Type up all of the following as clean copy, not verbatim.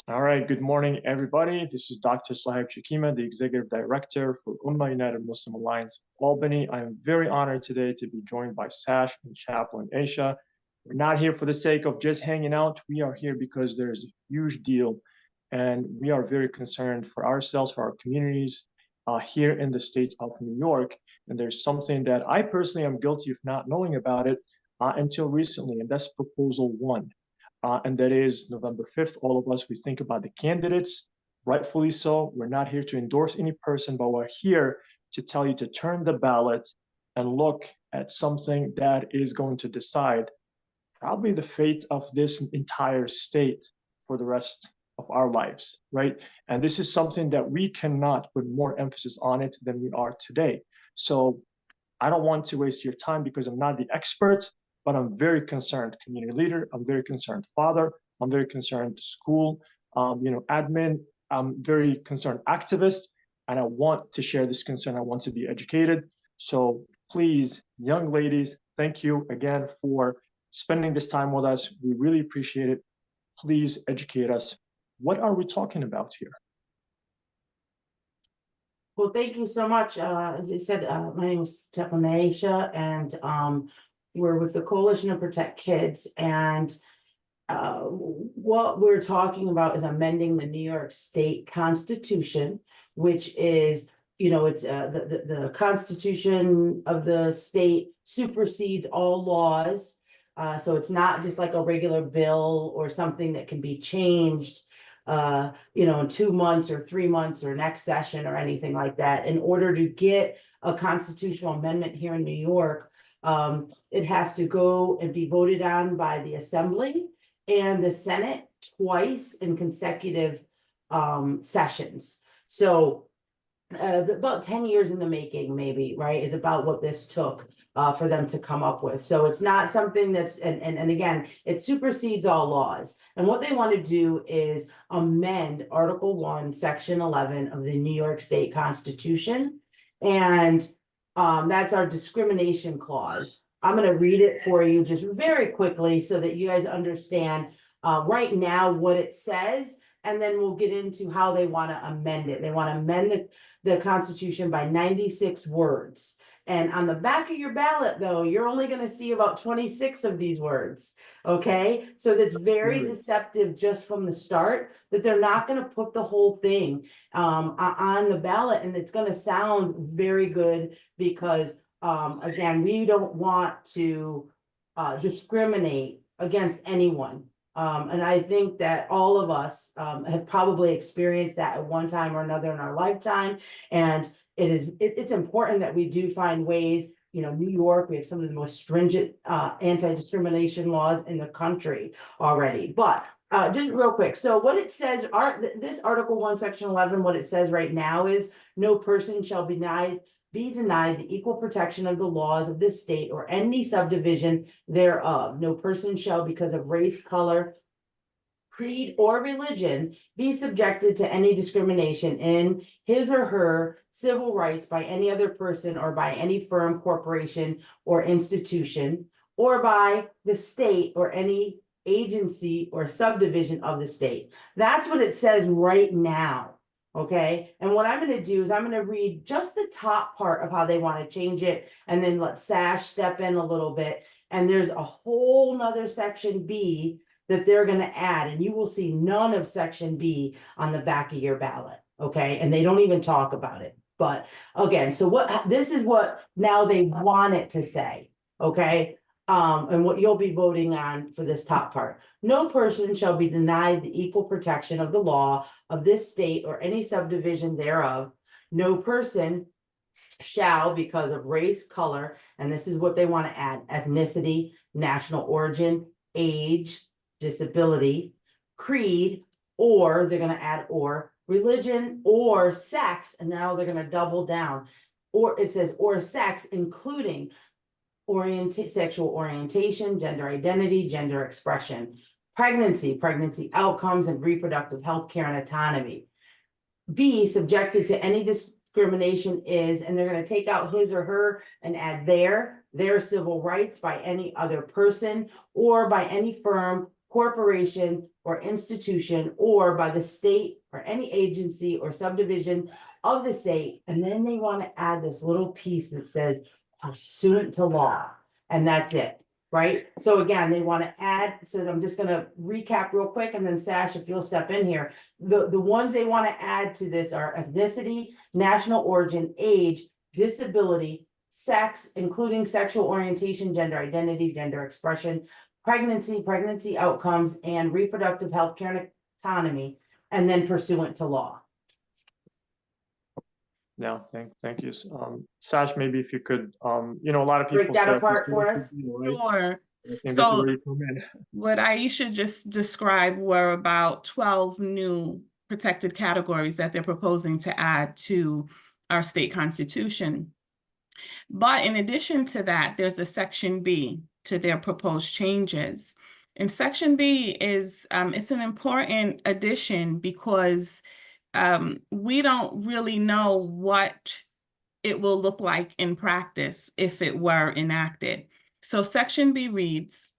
All right, good morning, everybody. This is Dr. Sahib Shakima, the Executive Director for Ummah United Muslim Alliance of Albany. I am very honored today to be joined by Sash and Chaplain Aisha. We're not here for the sake of just hanging out. We are here because there's a huge deal, and we are very concerned for ourselves, for our communities here in the state of New York. And there's something that I personally am guilty of not knowing about it until recently, and that's Proposal 1. And that is November 5th. All of us, we think about the candidates, rightfully so. We're not here to endorse any person, but we're here to tell you to turn the ballot and look at something that is going to decide probably the fate of this entire state for the rest of our lives, right? And this is something that we cannot put more emphasis on it than we are today. So I don't want to waste your time because I'm not the expert, but I'm very concerned community leader. I'm very concerned father. I'm very concerned school, admin. I'm very concerned activist, and I want to share this concern. I want to be educated. So please, young ladies, thank you again for spending this time with us. We really appreciate it. Please educate us. What are we talking about here? Well, thank you so much. As I said, my name is Chaplain Aisha, and we're with the Coalition to Protect Kids. And what we're talking about is amending the New York State Constitution, which is, it's the Constitution of the state supersedes all laws. So it's not just like a regular bill or something that can be changed in 2 months or 3 months or next session or anything like that. In order to get a constitutional amendment here in New York, it has to go and be voted on by the Assembly and the Senate twice in consecutive sessions. So about 10 years in the making, maybe, right, is about what this took for them to come up with. So it's not something that's, and again, it supersedes all laws. And what they want to do is amend Article 1, Section 11 of the New York State Constitution. And that's our discrimination clause. I'm going to read it for you just very quickly so that you guys understand right now what it says. And then we'll get into how they want to amend it. They want to amend the Constitution by 96 words. And on the back of your ballot, though, you're only going to see about 26 of these words. Okay, so that's very deceptive just from the start, that they're not going to put the whole thing on the ballot. And it's going to sound very good because, again, we don't want to discriminate against anyone. And I think that all of us have probably experienced that at one time or another in our lifetime. And it's important that we do find ways. New York, we have some of the most stringent anti-discrimination laws in the country already. But just real quick, so what it says, this Article 1, Section 11, what it says right now is no person shall be denied the equal protection of the laws of this state or any subdivision thereof. No person shall, because of race, color, creed, or religion, be subjected to any discrimination in his or her civil rights by any other person or by any firm, corporation, or institution, or by the state or any agency or subdivision of the state. That's what it says right now. Okay, and what I'm going to do is I'm going to read just the top part of how they want to change it, and then let Sash step in a little bit. And there's a whole nother section B that they're going to add, and you will see none of section B on the back of your ballot. Okay, and they don't even talk about it. But again, so this is what now they want it to say. Okay. And what you'll be voting on for this top part. No person shall be denied the equal protection of the law of this state or any subdivision thereof. No person shall, because of race, color, and this is what they want to add, ethnicity, national origin, age, disability, creed, or they're going to add or religion or sex, and now they're going to double down. Or it says or sex, including sexual orientation, gender identity, gender expression, pregnancy outcomes, and reproductive health care and autonomy. B, subjected to any discrimination is, and they're going to take out his or her and add their civil rights by any other person or by any firm, corporation, or institution, or by the state or any agency or subdivision of the state. And then they want to add this little piece that says pursuant to law, and that's it. Right? So again, they want to add, so I'm just gonna recap real quick, and then Sash, if you'll step in here. The ones they want to add to this are ethnicity, national origin, age, disability, sex, including sexual orientation, gender identity, gender expression, pregnancy outcomes, and reproductive health care and autonomy, and then pursuant to law. Yeah, thank you. Sash, maybe if you could, you know, a lot of people Break that said apart this for should us. be, right? Sure. I think this is So where you come in. what Aisha just described were about 12 new protected categories that they're proposing to add to our state constitution. But in addition to that, there's a Section B to their proposed changes. And Section B is, it's an important addition because we don't really know what it will look like in practice if it were enacted. So Section B reads,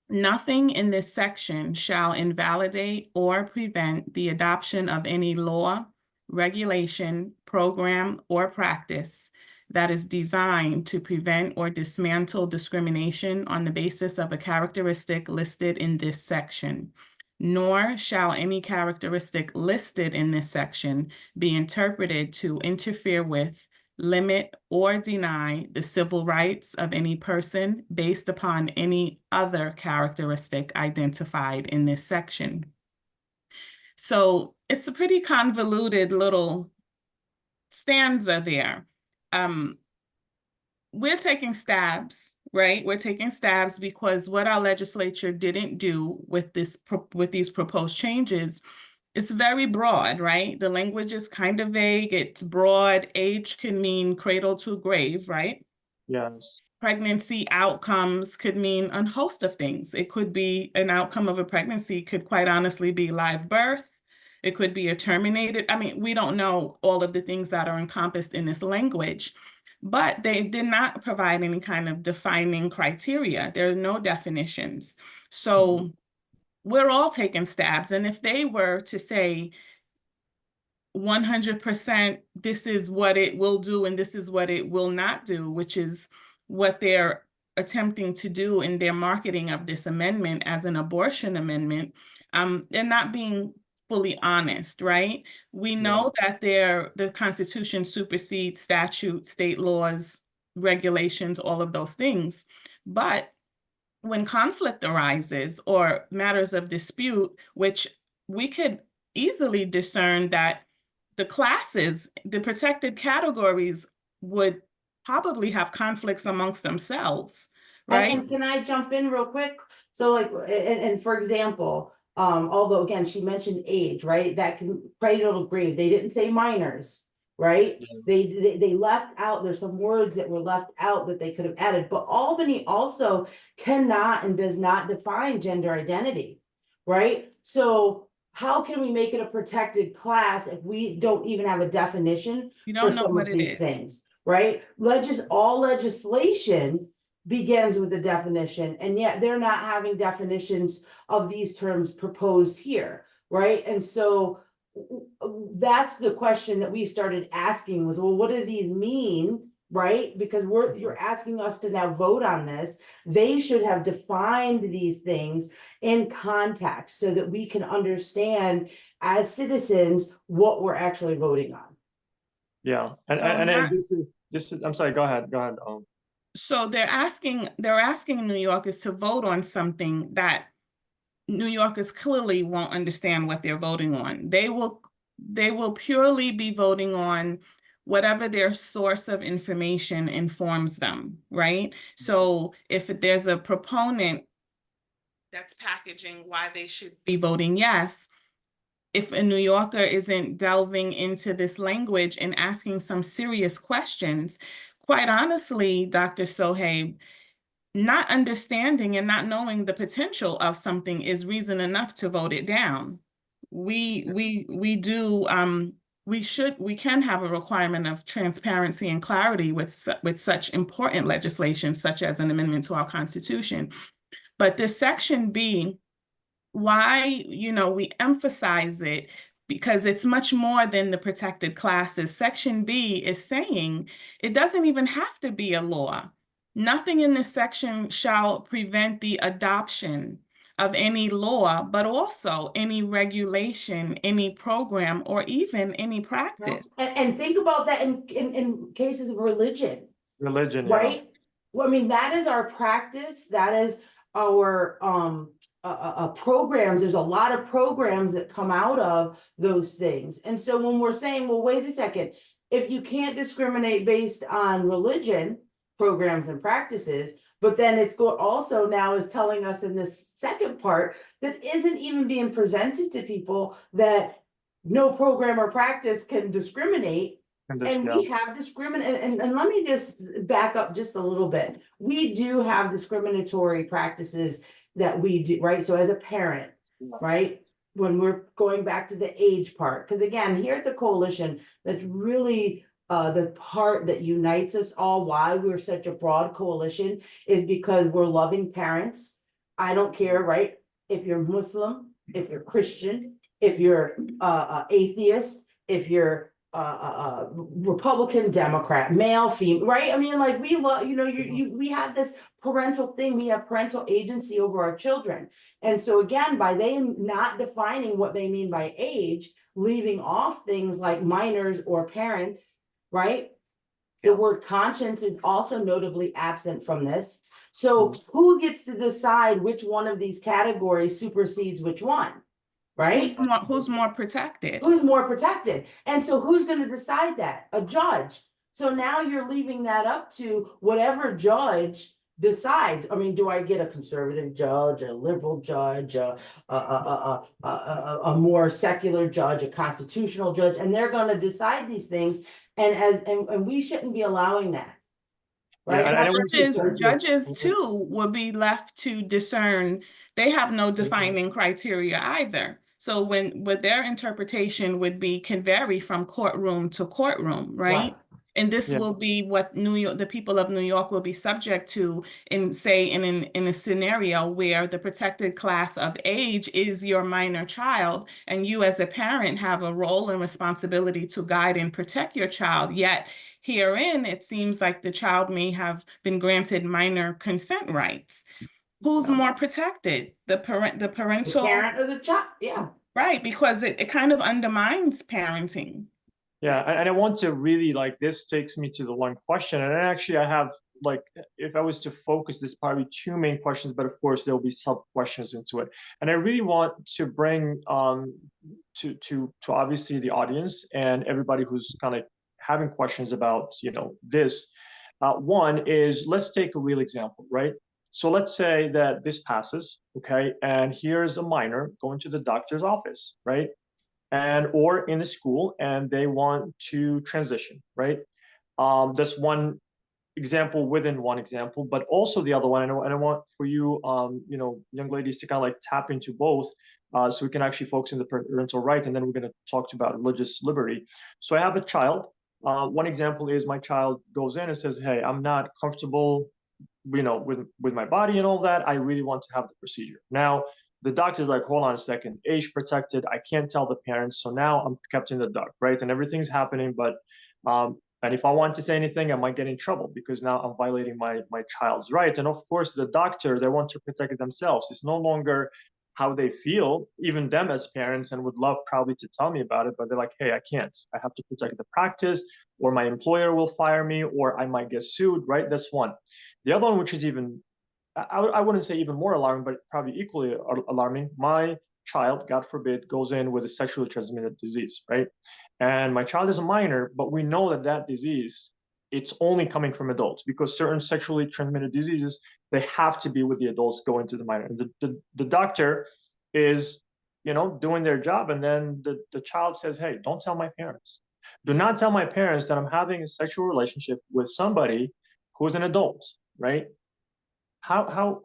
nothing in this section shall invalidate or prevent the adoption of any law, regulation, program, or practice that is designed to prevent or dismantle discrimination on the basis of a characteristic listed in this section. Nor shall any characteristic listed in this section be interpreted to interfere with, limit, or deny the civil rights of any person based upon any other characteristic identified in this section. So it's a pretty convoluted little stanza there. We're taking stabs, right? We're taking stabs because what our legislature didn't do with these proposed changes, it's very broad, right? The language is kind of vague. It's broad. Age can mean cradle to grave, right? Yes. Pregnancy outcomes could mean a host of things. It could be an outcome of a pregnancy, could quite honestly be live birth. It could be a terminated. I mean, we don't know all of the things that are encompassed in this language, but they did not provide any kind of defining criteria. There are no definitions. So we're all taking stabs. And if they were to say 100%, this is what it will do and this is what it will not do, which is what they're attempting to do in their marketing of this amendment as an abortion amendment, they're not being fully honest, right? We know that the Constitution supersedes statute, state laws, regulations, all of those things. But when conflict arises or matters of dispute, which we could easily discern that the classes, the protected categories would probably have conflicts amongst themselves, right? And can I jump in real quick? So like, and for example, although again, she mentioned age, right? That can cradle to grave. They didn't say minors, right? Yeah. They left out, there's some words that were left out that they could have added, but Albany also cannot and does not define gender identity, right? So how can we make it a protected class if we don't even have a definition You for don't know some what of it these is. things, right? All legislation begins with a definition, and yet they're not having definitions of these terms proposed here, right? And so that's the question that we started asking was, well, what do these mean, right? Because you're asking us to now vote on this. They should have defined these things in context so that we can understand as citizens what we're actually voting on. Yeah. So And this is, I'm sorry, go ahead. So they're asking New Yorkers to vote on something that New Yorkers clearly won't understand what they're voting on. They will purely be voting on whatever their source of information informs them, right? So if there's a proponent that's packaging why they should be voting yes, if a New Yorker isn't delving into this language and asking some serious questions, quite honestly, Dr. Sohaib, not understanding and not knowing the potential of something is reason enough to vote it down. We can have a requirement of transparency and clarity with such important legislation, such as an amendment to our Constitution. But this Section B why, you know, we emphasize it, because it's much more than the protected classes. Section B is saying it doesn't even have to be a law. Nothing in this section shall prevent the adoption of any law, but also any regulation, any program, or even any practice. And think about that in cases of religion. Religion, yeah. Right? Well, I mean, that is our practice. That is our programs. There's a lot of programs that come out of those things. And so when we're saying, well, wait a second, if you can't discriminate based on religion, programs and practices, but then it's also now is telling us in this second part that isn't even being presented to people that no program or practice can discriminate. And we have and let me just back up just a little bit. We do have discriminatory practices that we do, right? So as a parent, right? When we're going back to the age part, because again, here at the coalition, that's really the part that unites us all, why we're such a broad coalition, is because we're loving parents. I don't care, right? If you're Muslim, if you're Christian, if you're atheist, if you're Republican, Democrat, male, female, right? I mean, like we love, you know, we have this parental thing, we have parental agency over our children. And so again, by them not defining what they mean by age, leaving off things like minors or parents, right? The word conscience is also notably absent from this. So who gets to decide which one of these categories supersedes which one? Right? Who's more protected? Who's more protected? And so who's going to decide that? A judge. So now you're leaving that up to whatever judge decides. I mean, do I get a conservative judge, a liberal judge, a more secular judge, a constitutional judge, and they're going to decide these things. And we shouldn't be allowing that. Right? Yeah, judges too will be left to discern. They have no defining criteria either. So with their interpretation would be can vary from courtroom to courtroom, right? And this will be what the people of New York will be subject to in a scenario where the protected class of age is your minor child, and you as a parent have a role and responsibility to guide and protect your child. Yet herein, it seems like the child may have been granted minor consent rights. Who's more protected? The parental the parent or the child? Yeah. Right, because it kind of undermines parenting. Yeah, and I want to really, like, this takes me to the one question, and actually I have, like, if I was to focus, there's probably two main questions, but of course there'll be sub questions into it. And I really want to bring to obviously the audience and everybody who's kind of having questions about, you know, this. One is, let's take a real example, right? So let's say that this passes, okay, and here's a minor going to the doctor's office, right? And or in a school, and they want to transition, right? That's one example within one example, but also the other one, and I want for you, you know, young ladies to kind of like tap into both, so we can actually focus on the parental right, and then we're going to talk about religious liberty. So I have a child. One example is my child goes in and says, "Hey, I'm not comfortable, you know, with my body and all that. I really want to have the procedure." Now, the doctor's like, hold on a second, age protected. I can't tell the parents. So now I'm kept in the dark, right? And everything's happening. But, and if I want to say anything, I might get in trouble because now I'm violating my child's right. And of course, the doctor, they want to protect themselves. It's no longer how they feel, even them as parents, and would love probably to tell me about it. But they're like, hey, I can't. I have to protect the practice, or my employer will fire me, or I might get sued, right? That's one. The other one, which is even, I wouldn't say even more alarming, but probably equally alarming. My child, God forbid, goes in with a sexually transmitted disease, right? And my child is a minor, but we know that that disease, it's only coming from adults, because certain sexually transmitted diseases, they have to be with the adults going to the minor. And the doctor is, you know, doing their job. And then the child says, hey, don't tell my parents. Do not tell my parents that I'm having a sexual relationship with somebody who's an adult, right? How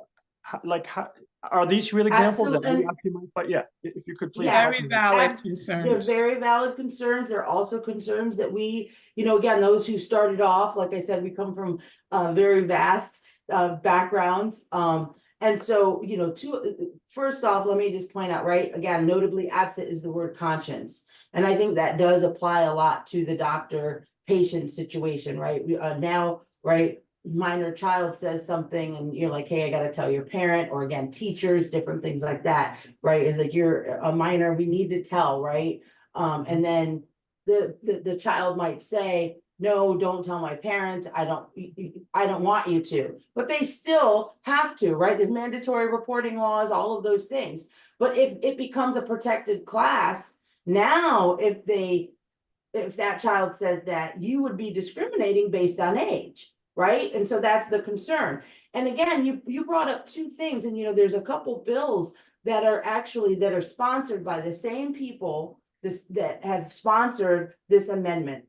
are these real examples that we actually might, but yeah, if you could please. Very valid concerns. They're very valid concerns. They're also concerns that we, you know, again, those who started off, like I said, we come from very vast backgrounds. And And so, you know, first off, let me just point out, right, again, notably absent is the word conscience. And I think that does apply a lot to the doctor-patient situation, right? Now, right, minor child says something and you're like, hey, I gotta tell your parent, or again, teachers, different things like that, right? It's like, you're a minor, we need to tell, right? And then the child might say, no, don't tell my parents, I don't want you to, but they still have to, right? There's mandatory reporting laws, all of those things. But if it becomes a protected class, now if that child says that, you would be discriminating based on age, right? And so that's the concern. And again, you brought up two things, and you know, there's a couple bills that are sponsored by the same people that have sponsored this amendment.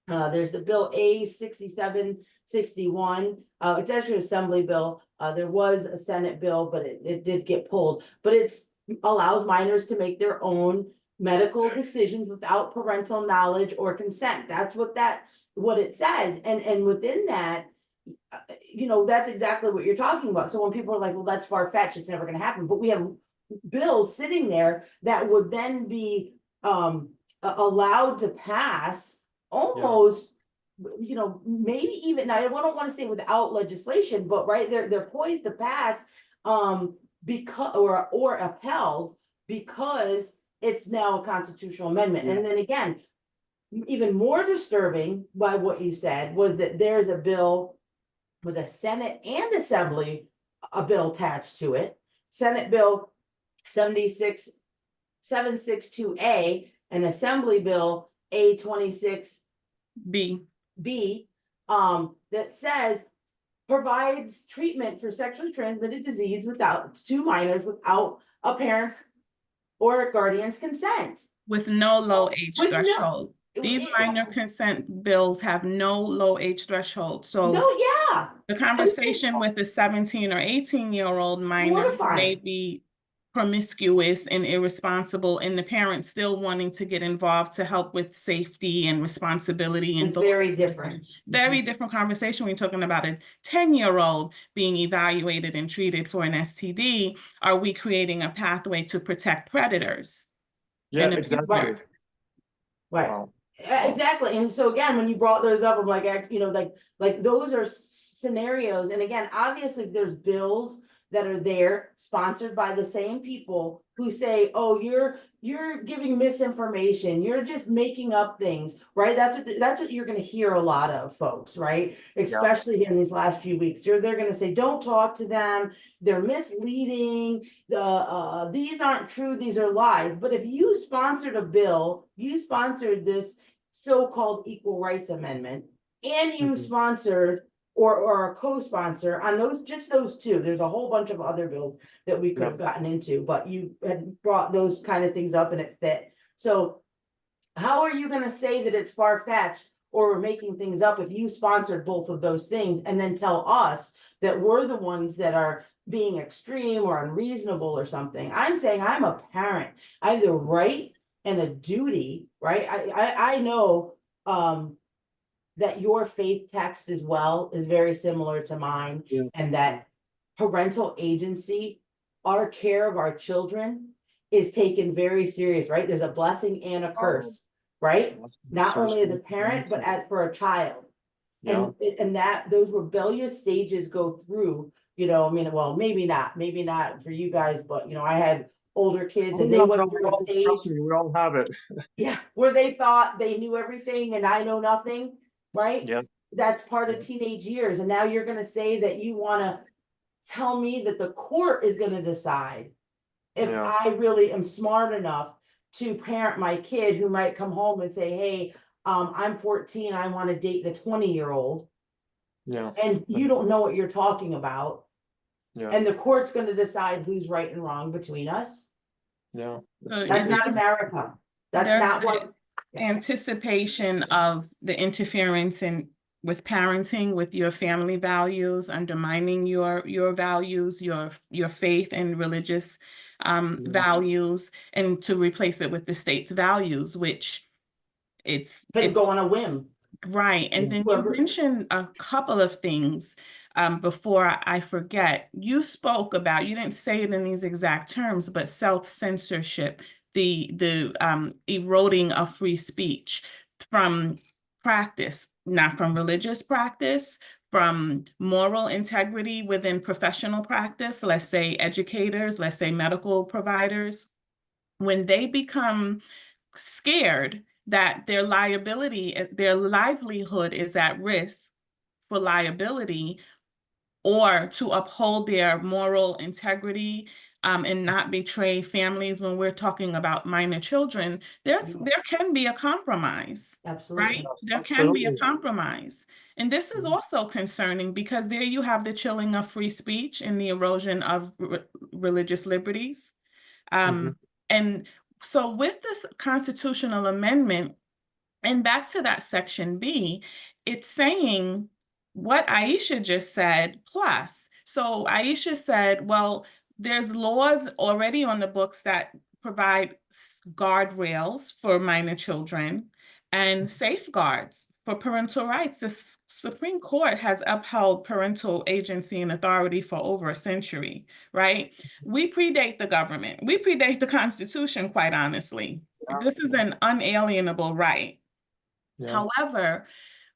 There's the bill A6761. It's actually an assembly bill. There was a Senate bill, but it did get pulled. But it allows minors to make their own medical decisions without parental knowledge or consent. That's what it says. And within that, you know, that's exactly what you're talking about. So when people are like, well, that's far-fetched, it's never going to happen. But we have bills sitting there that would then be allowed to pass almost, you know, maybe even, I don't want to say without legislation, but right, they're poised to pass because or upheld because it's now a constitutional amendment. And then again, even more disturbing by what you said was that there's a bill with a Senate and Assembly, a bill attached to it. Senate Bill 762A and Assembly Bill A26B that says provides treatment for sexually transmitted disease to minors without a parent's or a guardian's consent. With no low age With no- threshold. These minor consent bills have no low age threshold. So No, yeah. the conversation with the 17 or 18-year-old minor Mortifying. may be promiscuous and irresponsible, and the parents still wanting to get involved to help with safety and responsibility. And It's very different. Very different conversation. We're talking about a 10-year-old being evaluated and treated for an STD. Are we creating a pathway to protect predators? Yeah, And exactly. Right. Wow. Exactly. And so again, when you brought those up, I'm like, you know, like those are scenarios. And again, obviously there's bills that are there sponsored by the same people who say, oh, you're giving misinformation, you're just making up things, right? That's what you're going to hear a lot of, folks, right? Especially in these last few weeks. They're going to say, don't talk to them, they're misleading, these aren't true, these are lies. But if you sponsored a bill, you sponsored this so-called equal rights amendment, and you sponsored or a co-sponsor on those two. There's a whole bunch of other bills that we could have gotten into, but you had brought those kind of things up and it fit. So how are you going to say that it's far-fetched or we're making things up if you sponsored both of those things and then tell us that we're the ones that are being extreme or unreasonable or something? I'm saying I'm a parent. I have the right and a duty, right? I know that your faith text as well is very similar to mine, and that parental agency, our care of our children is taken very serious, right? There's a blessing and a curse, right? Not only as a parent, but for a child. And that those rebellious stages go through, you know, I mean, well, maybe not for you guys, but you know, I had older kids and they went through a stage. Trust me, we all have it. Yeah, where they thought they knew everything and I know nothing, right? Yeah. That's part of teenage years. And now you're going to say that you want to tell me that the court is going to decide if I really am smart enough to parent my kid who might come home and say, hey, I'm 14, I want to date the 20-year-old. Yeah. And you don't know what you're talking about. Yeah. And the court's going to decide who's right and wrong between us. Yeah. That's not America. That's not what anticipation of the interference with parenting, with your family values, undermining your values, your faith and religious values, and to replace it with the state's values, which it's go on a whim. Right. And then you mentioned a couple of things before I forget, you spoke about, you didn't say it in these exact terms, but self-censorship, the eroding of free speech from practice, not from religious practice, from moral integrity within professional practice, let's say educators, let's say medical providers, when they become scared that their liability, their livelihood is at risk for liability, or to uphold their moral integrity and not betray families when we're talking about minor children, there can be a compromise, Absolutely. right? Yes, There can be a absolutely. compromise. And this is also concerning because there you have the chilling of free speech and the erosion of religious liberties. Mhm. And so with this constitutional amendment, and back to that section B, it's saying what Aisha just said, plus. So Aisha said, well, there's laws already on the books that provide guardrails for minor children and safeguards for parental rights. The Supreme Court has upheld parental agency and authority for over a century, right? We predate the government. We predate the Constitution, quite honestly. Yeah. This is an unalienable right. Yeah. However,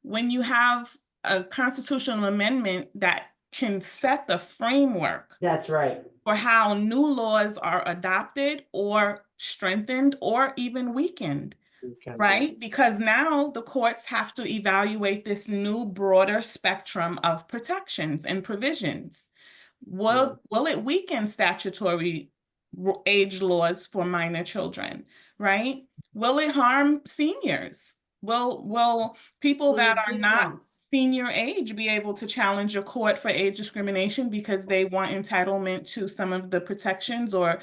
when you have a constitutional amendment that can set the framework That's right. for how new laws are adopted or strengthened or even weakened, You can be. right? Because now the courts have to evaluate this new broader spectrum of protections and provisions. Will it weaken statutory age laws for minor children, right? Will it harm seniors? Will people that are not Discounts. senior age be able to challenge a court for age discrimination because they want entitlement to some of the protections or,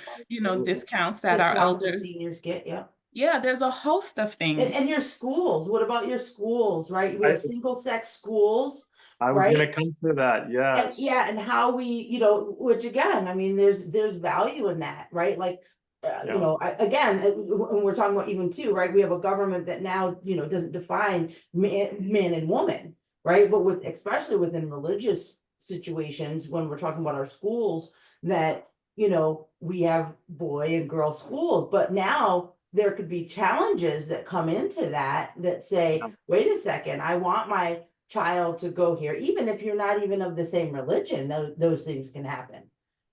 discounts that our Discounts that elders? seniors get, yeah. Yeah, there's a host of things. And your schools, what about your schools, right? We I, have single-sex schools, I was right? gonna come to that. And Yes. yeah, and how we, which again, I mean, there's value in that, right? Like, Yeah. again, when we're talking about even too, right? We have a government that now, doesn't define man and woman, right? But especially within religious situations, when we're talking about our schools, that, we have boy and girl schools, but now there could be challenges that come into that say, Yeah. wait a second, I want my child to go here, even if you're not even of the same religion, those things can happen,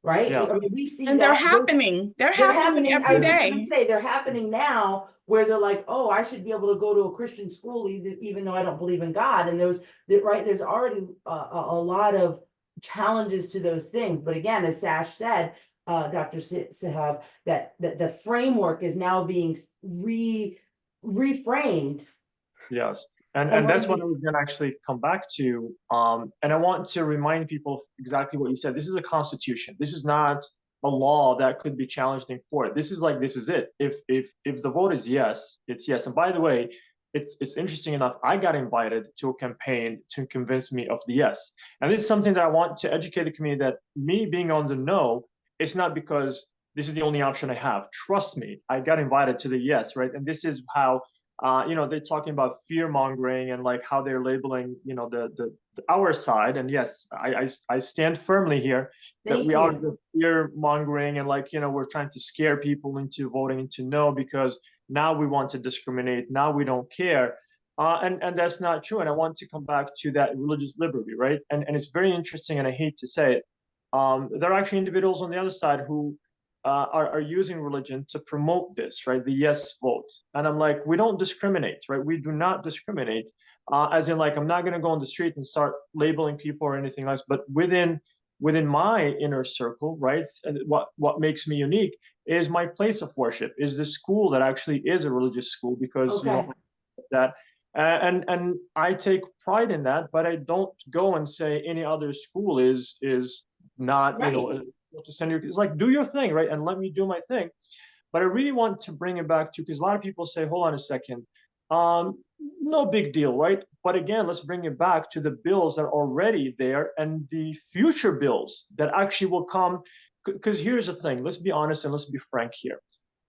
right? Yeah. I mean, we see And they're that happening. They're they're happening happening. I every was just gonna day. say they're happening now, where they're like, oh, I should be able to go to a Christian school even though I don't believe in God. And there's already a lot of challenges to those things. But again, as Sash said, Dr. Sahab, that the framework is now being reframed. Yes. And And that's what I was gonna actually come back to. And I want to remind people exactly what you said. This is a constitution. This is not a law that could be challenged in court. This is it. If the vote is yes, it's yes. And by the way, it's interesting enough. I got invited to a campaign to convince me of the yes. And this is something that I want to educate the community that me being on the no, it's not because this is the only option I have. Trust me, I got invited to the yes, right? And this is how they're talking about fear mongering and like how they're labeling, the our side. And yes, I stand firmly here that Thank we are you. the fear mongering and like, we're trying to scare people into voting into no because now we want to discriminate. Now we don't care. And that's not true. And I want to come back to that religious liberty, right? And it's very interesting, and I hate to say it. There are actually individuals on the other side who are using religion to promote this, right? The yes vote. And I'm like, we don't discriminate, right? We do not discriminate. As in, like, I'm not going to go on the street and start labeling people or anything else. But within my inner circle, right? And what makes me unique is my place of worship, is the school that actually is a religious school, because Okay. that. And I take pride in that, but I don't go and say any other school is not, Right. to send your, it's like, do your thing, right? And let me do my thing. But I really want to bring it back to, because a lot of people say, hold on a second, no big deal, right? But again, let's bring it back to the bills that are already there and the future bills that actually will come. Because here's the thing, let's be honest and let's be frank here.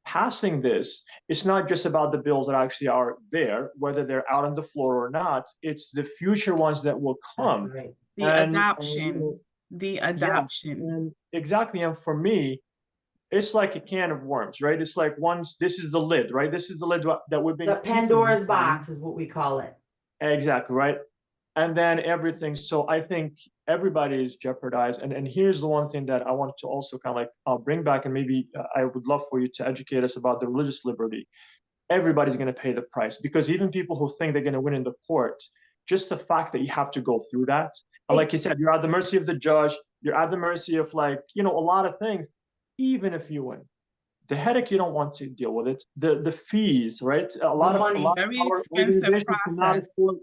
Passing this, it's not just about the bills that actually are there, whether they're out on the floor or not. It's the future ones that will That's come. right. The And, adoption, the yes, adoption. and exactly. And for me, it's like a can of worms, right? It's like once this is the lid, right? This is the lid that we've been The keeping Pandora's on. box is what we call it. Exactly, right? And then everything. So I think everybody is jeopardized. And here's the one thing that I want to also kind of like bring back, and maybe I would love for you to educate us about the religious liberty. Everybody's going to pay the price, because even people who think they're going to win in the court, just the fact that you have to go through that, and like you said, you're at the mercy of the judge, you're at the mercy of, like, you know, a lot of things. Even if you win, the headache, you don't want to deal with it, the fees, right? A lot of money. Very our expensive organizations cannot process. afford.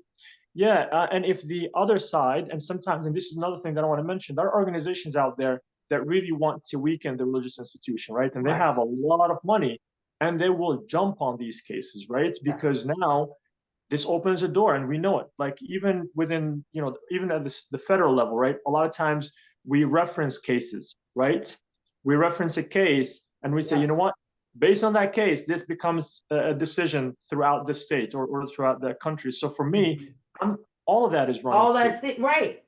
Yeah, and if the other side, and sometimes, and this is another thing that I want to mention, there are organizations out there that really want to weaken the religious institution, right? And they Right. have a lot of money, and they will jump on these cases, right? Because now this opens a door, and we know it. Like, even within, you know, even at the federal level, right? A lot of times we reference cases, right? We reference a case, and we say, Yeah. you know what? Based on that case, this becomes a decision throughout the state, or throughout the country. So for me, all of that is running All through. that's right.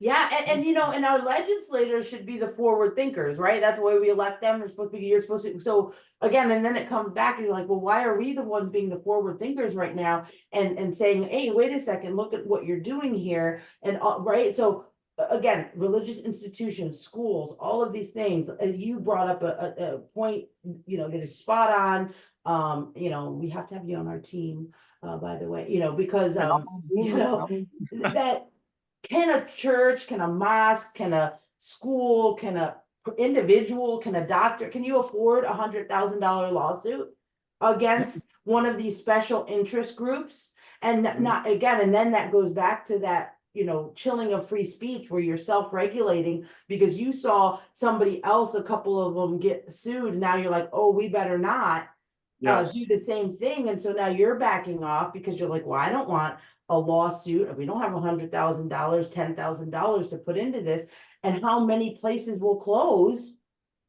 Yeah, and you know, and our legislators should be the forward thinkers, right? That's the way we elect them. You're supposed to, so again, and then it comes back and you're like, well, why are we the ones being the forward thinkers right now? And saying, hey, wait a second, look at what you're doing here. And right, so again, religious institutions, schools, all of these things, and you brought up a point, you know, that is spot on. You know, we have to have you on our team, by the way, you know, because you know, that can a church, can a mosque, can a school, can a individual, can a doctor, can you afford $100,000 lawsuit against one of these special interest groups? And not again, and then that goes back to that, you know, chilling of free speech where you're self-regulating because you saw somebody else, a couple of them get sued, and now you're like, oh, we better not do the same thing. And so now you're backing off because you're like, well, I don't want a lawsuit. We don't have $100,000, $10,000 to put into this. And how many places will close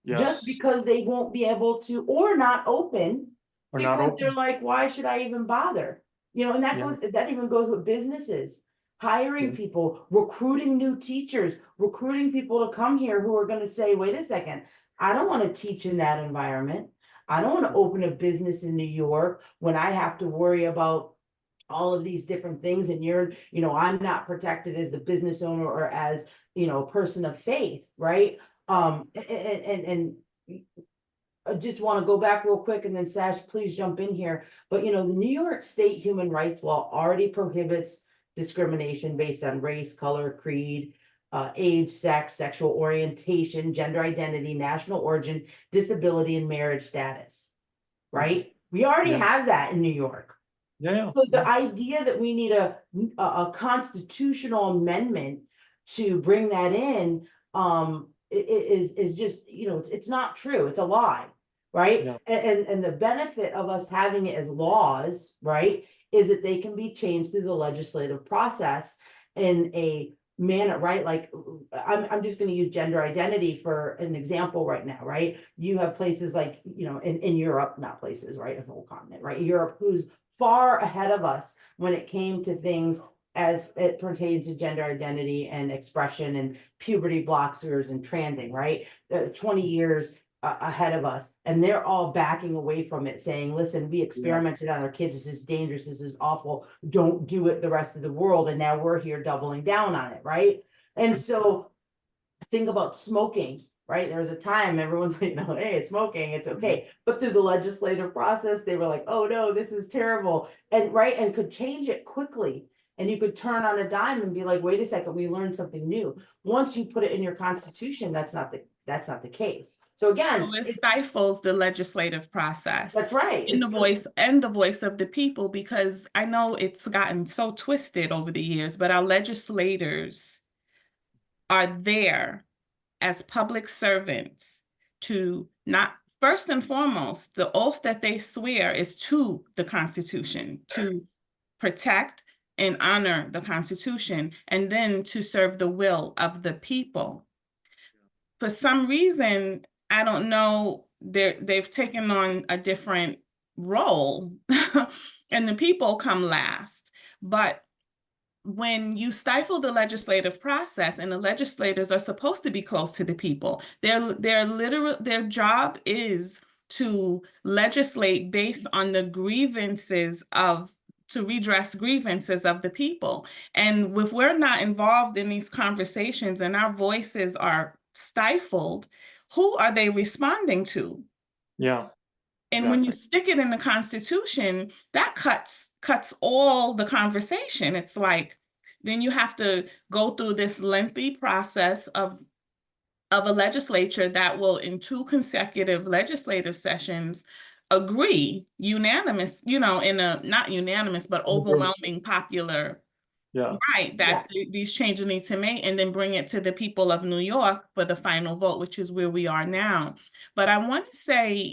just because they won't be able to, or not open, because they're like, why should I even bother? You know, and that even goes with businesses, hiring people, recruiting new teachers, recruiting people to come here who are going to say, wait a second, I don't want to teach in that environment. I don't want to open a business in New York when I have to worry about all of these different things, and you're, you know, I'm not protected as the business owner or as, you know, a person of faith, right? And I just want to go back real quick, and then Sash, please jump in here. But you know, the New York State human rights law already prohibits discrimination based on race, color, creed, age, sex, sexual orientation, gender identity, national origin, disability, and marriage status, right? We already have that in New York. So the idea that we need a constitutional amendment to bring that in is just, you know, it's not true. It's a lie, right? And the benefit of us having it as laws, right, is that they can be changed through the legislative process in a manner, right? Like I'm just going to use gender identity for an example right now, right? You have places like, you know, in Europe, not places, right, a whole continent, right? Europe, who's far ahead of us when it came to things as it pertains to gender identity and expression and puberty blockers and transing, right? 20 years ahead of us, and they're all backing away from it, saying, listen, we experimented on our kids, this is dangerous, this is awful, don't do it the rest of the world. And now we're here doubling down on it, right? And so think about smoking, right? There was a time everyone's like, no, hey, it's smoking, it's okay. But through the legislative process, they were like, oh no, this is terrible. And right, and could change it quickly. And you could turn on a dime and be like, wait a second, we learned something new. Once you put it in your constitution, that's not the case. So again, it stifles the legislative process. That's right. In the voice of the people, because I know it's gotten so twisted over the years, but our legislators are there as public servants to not, first and foremost, the oath that they swear is to the Constitution, to protect and honor the Constitution, and then to serve the will of the people. For some reason, I don't know, they've taken on a different role and the people come last. But when you stifle the legislative process, and the legislators are supposed to be close to the people, their job is to legislate based on the grievances of to redress grievances of the people. And if we're not involved in these conversations and our voices are stifled, who are they responding to? Yeah. And when you stick it in the Constitution, that cuts all the conversation. It's like, then you have to go through this lengthy process of a legislature that will, in 2 consecutive legislative sessions, agree unanimous, in a not unanimous, but overwhelming popular Yeah. right, that these changes need to make, and then bring it to the people of New York for the final vote, which is where we are now. But I want to say,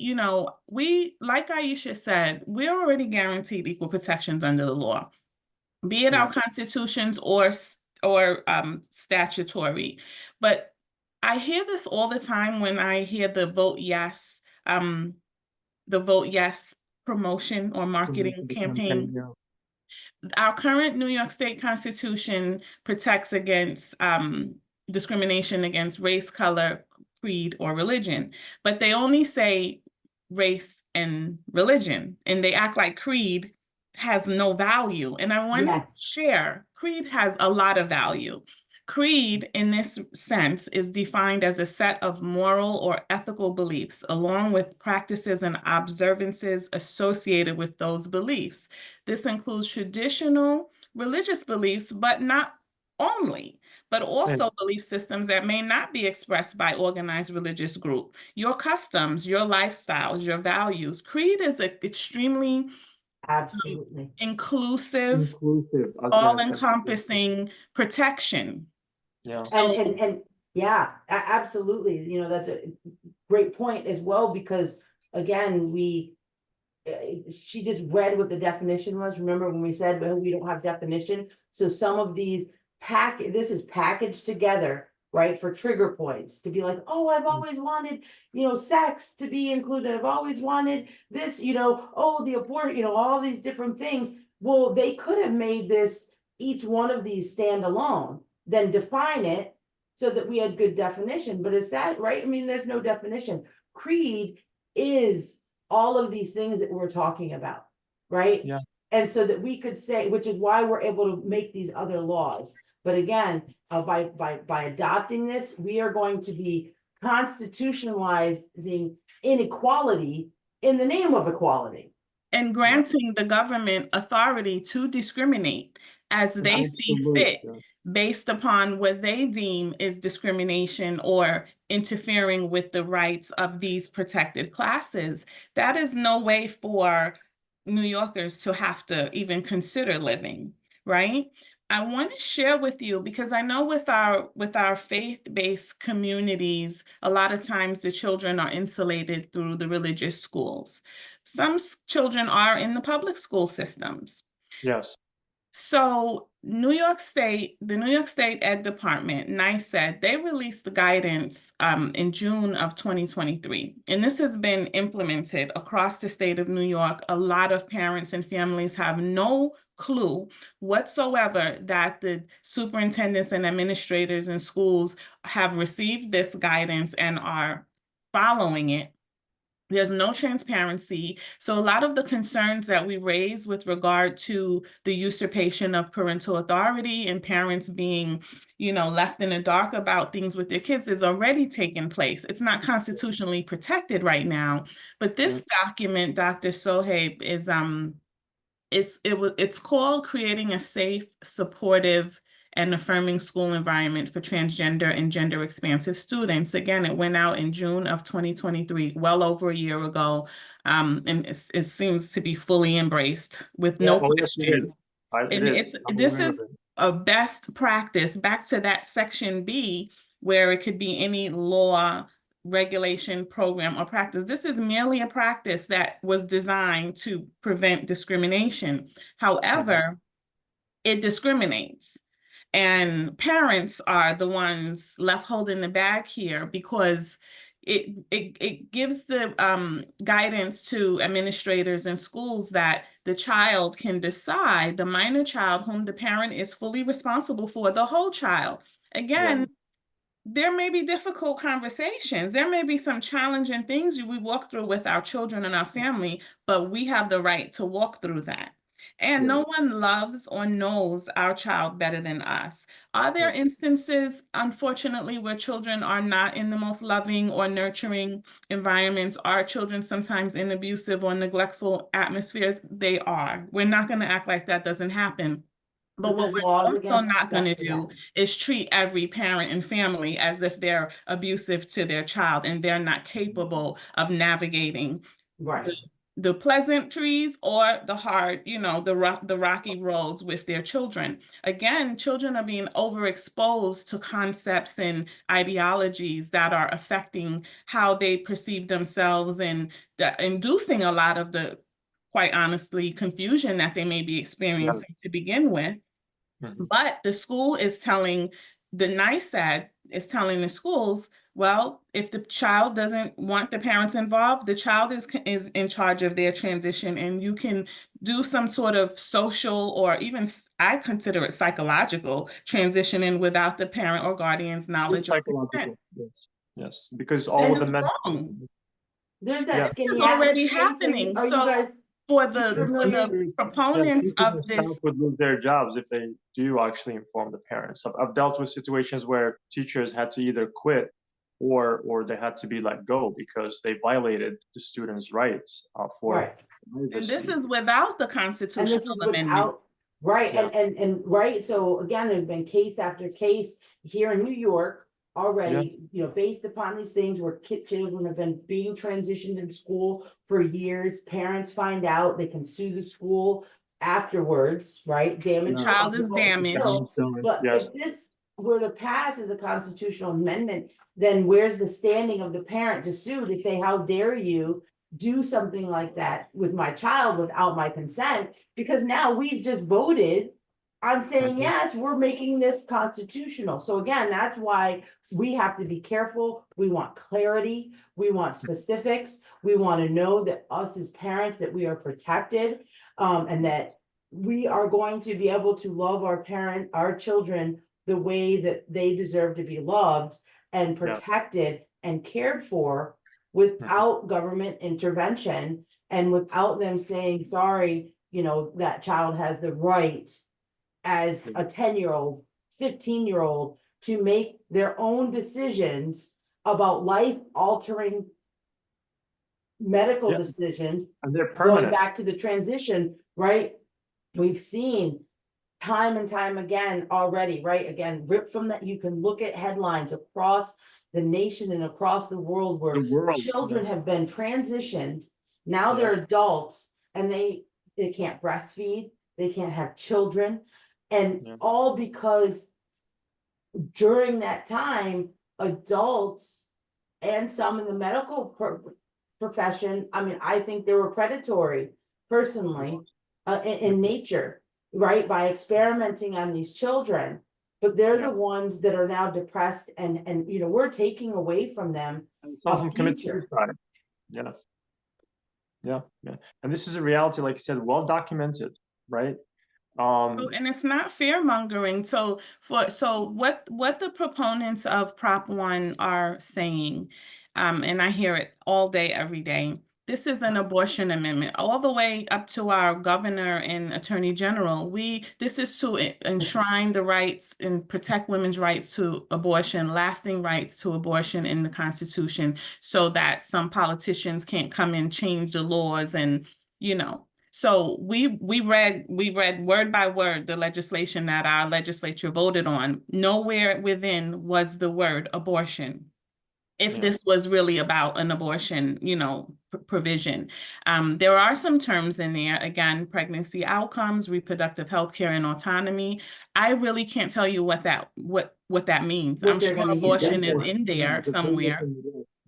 we, like Aisha said, we're already guaranteed equal protections under the law, be it our constitutions or statutory. But I hear this all the time when I hear the vote yes promotion or marketing campaign. Our current New York State Constitution protects against discrimination against race, color, creed, or religion, but they only say race and religion, and they act like creed has no value. And I want to share, creed has a lot of value. Creed, in this sense, is defined as a set of moral or ethical beliefs, along with practices and observances associated with those beliefs. This includes traditional religious beliefs, but not only, but also belief systems that may not be expressed by organized religious group, your customs, your lifestyles, your values. Creed is an extremely Absolutely inclusive, all-encompassing protection. Yeah. And yeah, absolutely. That's a great point as well, because again, she just read what the definition was. Remember when we said, well, we don't have definition? So some of these this is packaged together, right? For trigger points to be like, oh, I've always wanted, sex to be included. I've always wanted this, oh, the abortion, all these different things. Well, they could have made each one of these stand alone, then define it so that we had good definition. But it's sad, right? I mean, there's no definition. Creed is all of these things that we're talking about, right? Yeah. And so that we could say, which is why we're able to make these other laws. But again, by adopting this, we are going to be constitutionalizing inequality in the name of equality. And granting the government authority to discriminate as they see fit, based upon what they deem is discrimination or interfering with the rights of these protected classes. That is no way for New Yorkers to have to even consider living, right? I want to share with you, because I know with our faith-based communities, a lot of times the children are insulated through the religious schools. Some children are in the public school systems. Yes. So the New York State Ed Department, NYS, they released guidance in June of 2023. And this has been implemented across the state of New York. A lot of parents and families have no clue whatsoever that the superintendents and administrators in schools have received this guidance and are following it. There's no transparency. So a lot of the concerns that we raise with regard to the usurpation of parental authority and parents being, left in the dark about things with their kids is already taking place. It's not constitutionally protected right now. But this document, Dr. Sohaib, is it's called Creating a Safe, Supportive, and Affirming School Environment for Transgender and Gender Expansive Students. Again, it went out in June of 2023, well over a year ago, and it seems to be fully embraced with no questions. This is a best practice, back to that section B, where it could be any law, regulation, program, or practice. This is merely a practice that was designed to prevent discrimination. However, it discriminates. And parents are the ones left holding the bag here, because it gives the guidance to administrators and schools that the child can decide, the minor child whom the parent is fully responsible for, the whole child. Again, there may be difficult conversations. There may be some challenging things we walk through with our children and our family, but we have the right to walk through that. And no one loves or knows our child better than us. Are there instances, unfortunately, where children are not in the most loving or nurturing environments? Are children sometimes in abusive or neglectful atmospheres? They are. We're not going to act like that doesn't happen. But what there's we're laws also against not going to protecting do them. is treat every parent and family as if they're abusive to their child and they're not capable of navigating Right. the pleasantries or the hard, the rocky roads with their children. Again, children are being overexposed to concepts and ideologies that are affecting how they perceive themselves and inducing a lot of the, quite honestly, confusion that they may be experiencing to begin with. But the school is telling, the NYSAD is telling the schools, well, if the child doesn't want the parents involved, the child is in charge of their transition, and you can do some sort of social, or even I consider it psychological, transitioning without the parent or guardian's knowledge or consent. Yes, because all And of the it's men. wrong. There's that It's skinny already atlas case. happening. Are you So guys for familiar? the proponents teachers and of this, staff would lose their jobs if they do actually inform the parents. I've dealt with situations where teachers had to either quit or they had to be let go because they violated the students' rights for Right. and this privacy. is without the And constitutional this is amendment. without, right, Yeah. and right, so again, there's been case after case here in New York already, based upon these things where children have been being transitioned in school for years. Parents find out, they can sue the school afterwards, right? Damage. Child is damaged. Still, but if this were to pass as a constitutional amendment, then where's the standing of the parent to sue to say, how dare you do something like that with my child without my consent? Because now we've just voted on saying, yes, we're making this constitutional. So again, that's why we have to be careful. We want clarity. We want specifics. We want to know that us as parents, that we are protected, and that we are going to be able to love our children the way that they deserve to be loved and protected and cared for without government intervention and without them saying, sorry, that child has the right as a 10-year-old, 15-year-old to make their own decisions about life-altering medical decisions. And they're Going permanent. back to the transition, right? We've seen time and time again already, right? Again, ripped from that, you can look at headlines across the nation and across the world where children have been transitioned. Now they're adults and they can't breastfeed, they can't have children. And all because during that time, adults and some in the medical profession, I mean, I think they were predatory personally in nature, right? By experimenting on these children, but they're the ones that are now depressed and we're taking away from them a future. Yes. Yeah. And this is a reality, like I said, well documented, right? And it's not fear mongering. So what the proponents of Prop 1 are saying, and I hear it all day, every day. This is an abortion amendment, all the way up to our governor and attorney general. This is to enshrine the rights and protect women's rights to abortion, lasting rights to abortion in the Constitution, so that some politicians can't come and change the laws and, So we read word by word the legislation that our legislature voted on. Nowhere within was the word abortion. If this was really about an abortion, provision. There are some terms in there, again, pregnancy outcomes, reproductive health care, and autonomy. I really can't tell you what that means. I'm sure abortion is in there somewhere.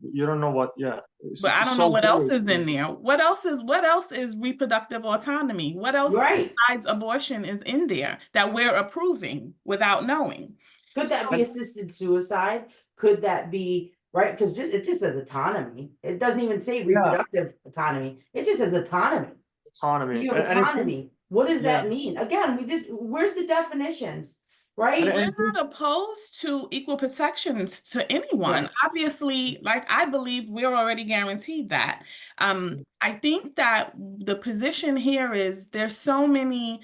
You don't know what, but I don't know what else is in there. What else is reproductive autonomy? What else besides abortion is in there that we're approving without knowing? Could that be assisted suicide? Could that be right? Because it just says autonomy. It doesn't even say Yeah. reproductive autonomy. It just says autonomy. Autonomy. You have And I think, autonomy. What does yeah. that mean? Again, where's the definitions, So right? we're And not opposed to equal protections to anyone. Right. Obviously, like I believe we're already guaranteed that. I think that the position here is there's so many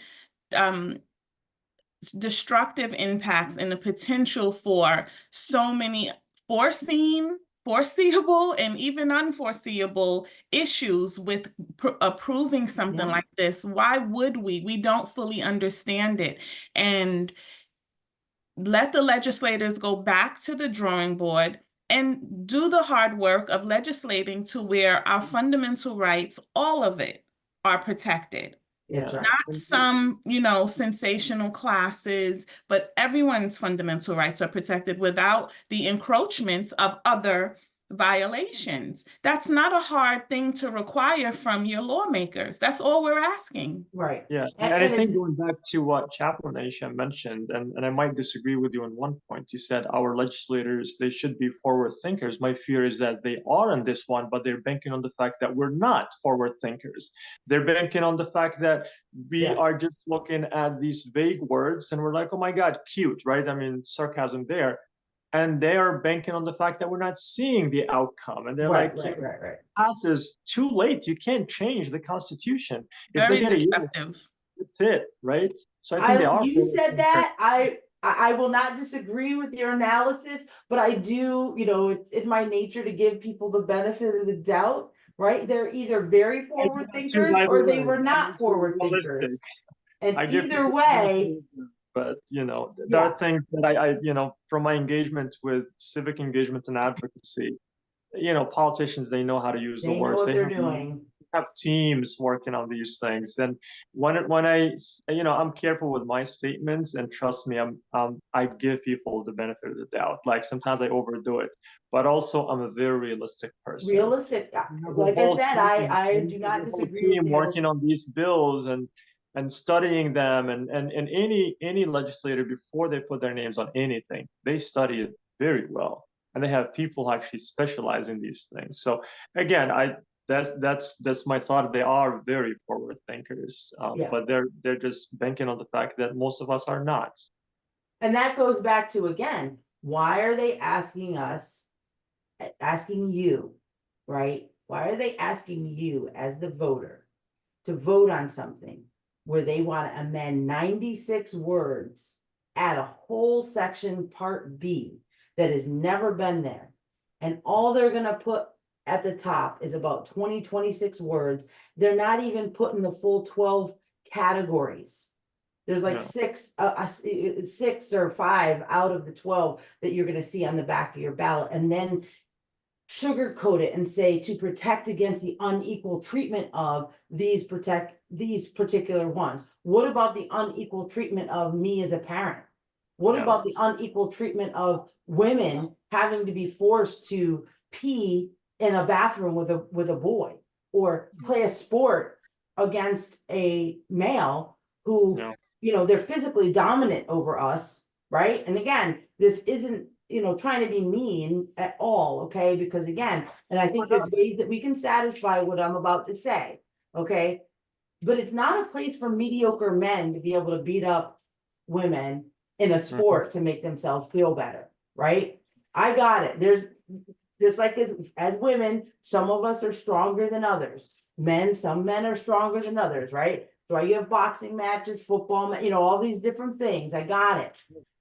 destructive impacts and the potential for so many foreseeable, and even unforeseeable issues with approving something Yeah. like this. Why would we? We don't fully understand it. And let the legislators go back to the drawing board and do the hard work of legislating to where our fundamental rights, all of it, are protected. That's yeah. right. Not some, sensational classes, but everyone's fundamental rights are protected without the encroachments of other violations. That's not a hard thing to require from your lawmakers. That's all we're asking. Right. Yeah, and I think going back to what Chaplain Aisha mentioned, and I might disagree with you on one point. You said our legislators, they should be forward thinkers. My fear is that they are on this one, but they're banking on the fact that we're not forward thinkers. They're banking on the fact that we are just looking at these vague words and we're like, oh my God, cute, right? I mean, sarcasm there. And they are banking on the fact that we're not seeing the outcome. And they're right, like, right. path is too late. You can't change the Constitution. If they Very get a yes, deceptive. that's it, right? So I think they are. You said that, I will not disagree with your analysis, but I do, it's in my nature to give people the benefit of the doubt, right? They're either very forward thinkers By the or they way, were I'm not also forward realistic. thinkers. And I give either people way, but there yeah, are things that from my engagement with civic engagement and advocacy, politicians, they know how to use the they know words. what They they're doing. have teams working on these things. And when I'm careful with my statements, and trust me, I give people the benefit of the doubt. Like sometimes I overdo it, but also I'm a very realistic person. Realistic, like I said, I do not disagree with team you. working on these bills and studying them, and any legislator, before they put their names on anything, they study it very well, and they have people actually specialize in these things. So again, that's my thought. They are very forward thinkers, Yeah. but they're just banking on the fact that most of us are not. And that goes back to, again, why are they asking you, right? Why are they asking you as the voter to vote on something where they want to amend 96 words, add a whole section part B that has never been there? And all they're going to put at the top is about 26 words. They're not even putting the full 12 categories. There's like Yeah. 6 or 5 out of the 12 that you're going to see on the back of your ballot, and then sugarcoat it and say to protect against the unequal treatment of these particular ones. What about the unequal treatment of me as a parent? What Yeah. about the unequal treatment of women having to be forced to pee in a bathroom with a boy, or play a sport against a male who, they're physically dominant over us, right? And again, this isn't, trying to be mean at all, okay? Because again, and I think there's ways that we can satisfy what I'm about to say, okay? But it's not a place for mediocre men to be able to beat up women in a sport to make themselves feel better, right? I got it. There's just like as women, some of us are stronger than others. Some men are stronger than others, right? So you have boxing matches, football, all these different things. I got it.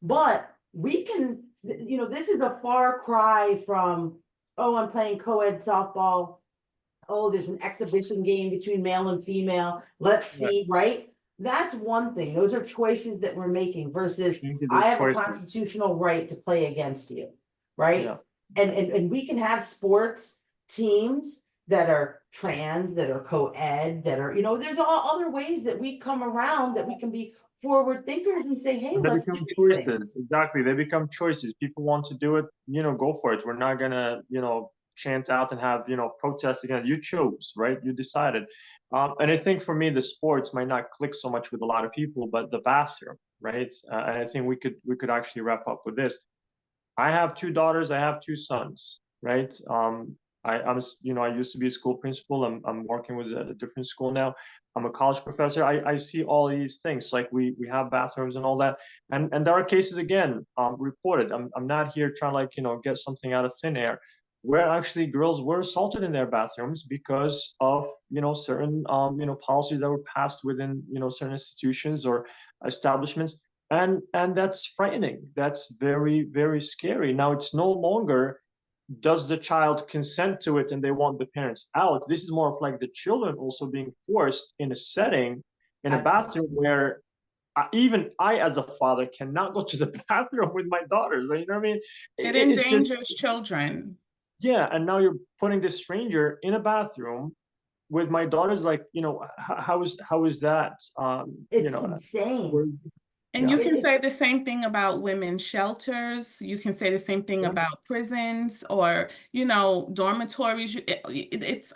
But we can, this is a far cry from, oh, I'm playing co-ed softball. Oh, there's an exhibition game between male and female. Let's see, right? That's one thing. Those are choices that we're making versus I have a constitutional right to play against you, right? Yeah. And we can have sports teams that are trans, that are co-ed, that are, there's all other ways that we come around that we can be forward thinkers and say, hey, let's do these things. Exactly. They become choices. People want to do it, go for it. We're not gonna, chant out and have, protests again. You chose, right? You decided. And I think for me, the sports might not click so much with a lot of people, but the bathroom, right? And I think we could actually wrap up with this. I have 2 daughters. I have 2 sons. right? I used to be a school principal. I'm working with a different school now. I'm a college professor. I see all these things, like we have bathrooms and all that, and there are cases again reported. I'm not here trying to, like, get something out of thin air, where actually girls were assaulted in their bathrooms because of certain policies that were passed within certain institutions or establishments, and that's frightening. That's very, very scary. Now it's no longer, does the child consent to it and they want the parents out. This is more of like the children also being forced in a setting, in a bathroom where even I, as a father, cannot go to the bathroom with my daughters. You know what I mean? It It's just, endangers children. yeah. And now you're putting this stranger in a bathroom with my daughters. Like, how is that? It's insane. And Yeah. you can say the same thing about women's shelters. You can say the same thing Yeah. about prisons or, dormitories. It's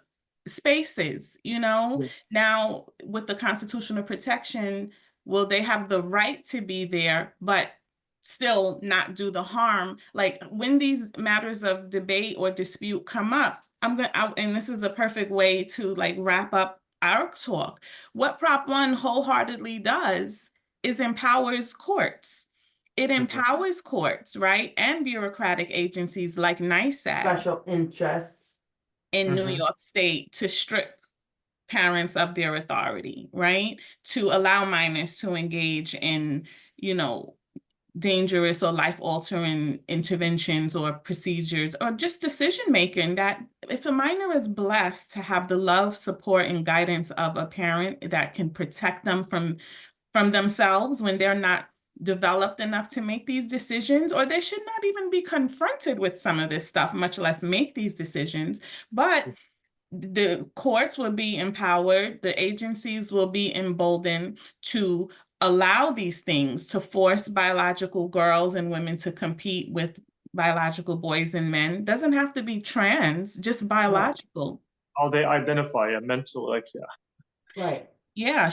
spaces, Yes. Now, with the constitutional protection, will they have the right to be there, but still not do the harm? Like when these matters of debate or dispute come up, and this is a perfect way to like wrap up our talk. What Prop 1 wholeheartedly does is empowers courts. It empowers courts, right? And bureaucratic agencies like NYSAD Special interests. in New York State to strip parents of their authority, right? To allow minors to engage in, dangerous or life-altering interventions or procedures or just decision making. That if a minor is blessed to have the love, support, and guidance of a parent that can protect them from themselves when they're not developed enough to make these decisions, or they should not even be confronted with some of this stuff, much less make these decisions. But the courts will be empowered, the agencies will be emboldened to allow these things, to force biological girls and women to compete with biological boys and men. Doesn't have to be trans, just biological. How they identify a mental, like, yeah. Right. Yeah,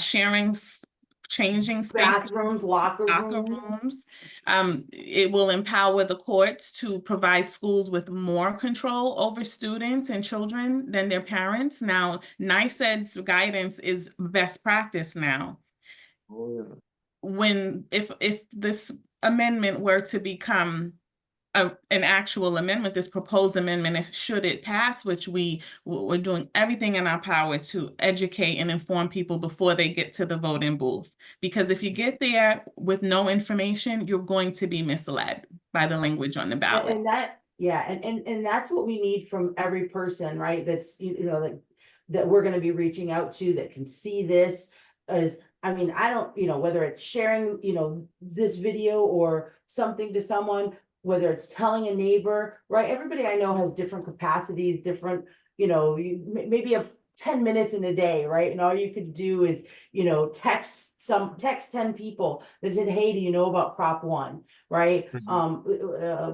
changing spaces, Bathrooms, locker locker rooms. rooms. It will empower the courts to provide schools with more control over students and children than their parents. Now, NYSED's guidance is best practice now. Oh, If this amendment were to become an actual amendment, this proposed amendment, should it pass, which we're doing everything in our power to educate and inform people before they get to the voting booth. Because if you get there with no information, you're going to be misled by the language on the ballot. And that's what we need from every person, right? That's, that we're gonna be reaching out to, that can see this. I mean, I don't, whether it's sharing, this video or something to someone, whether it's telling a neighbor, right? Everybody I know has different capacities, different, maybe have 10 minutes in a day, right? And all you could do is, text 10 people that said, hey, do you know about Prop 1, right?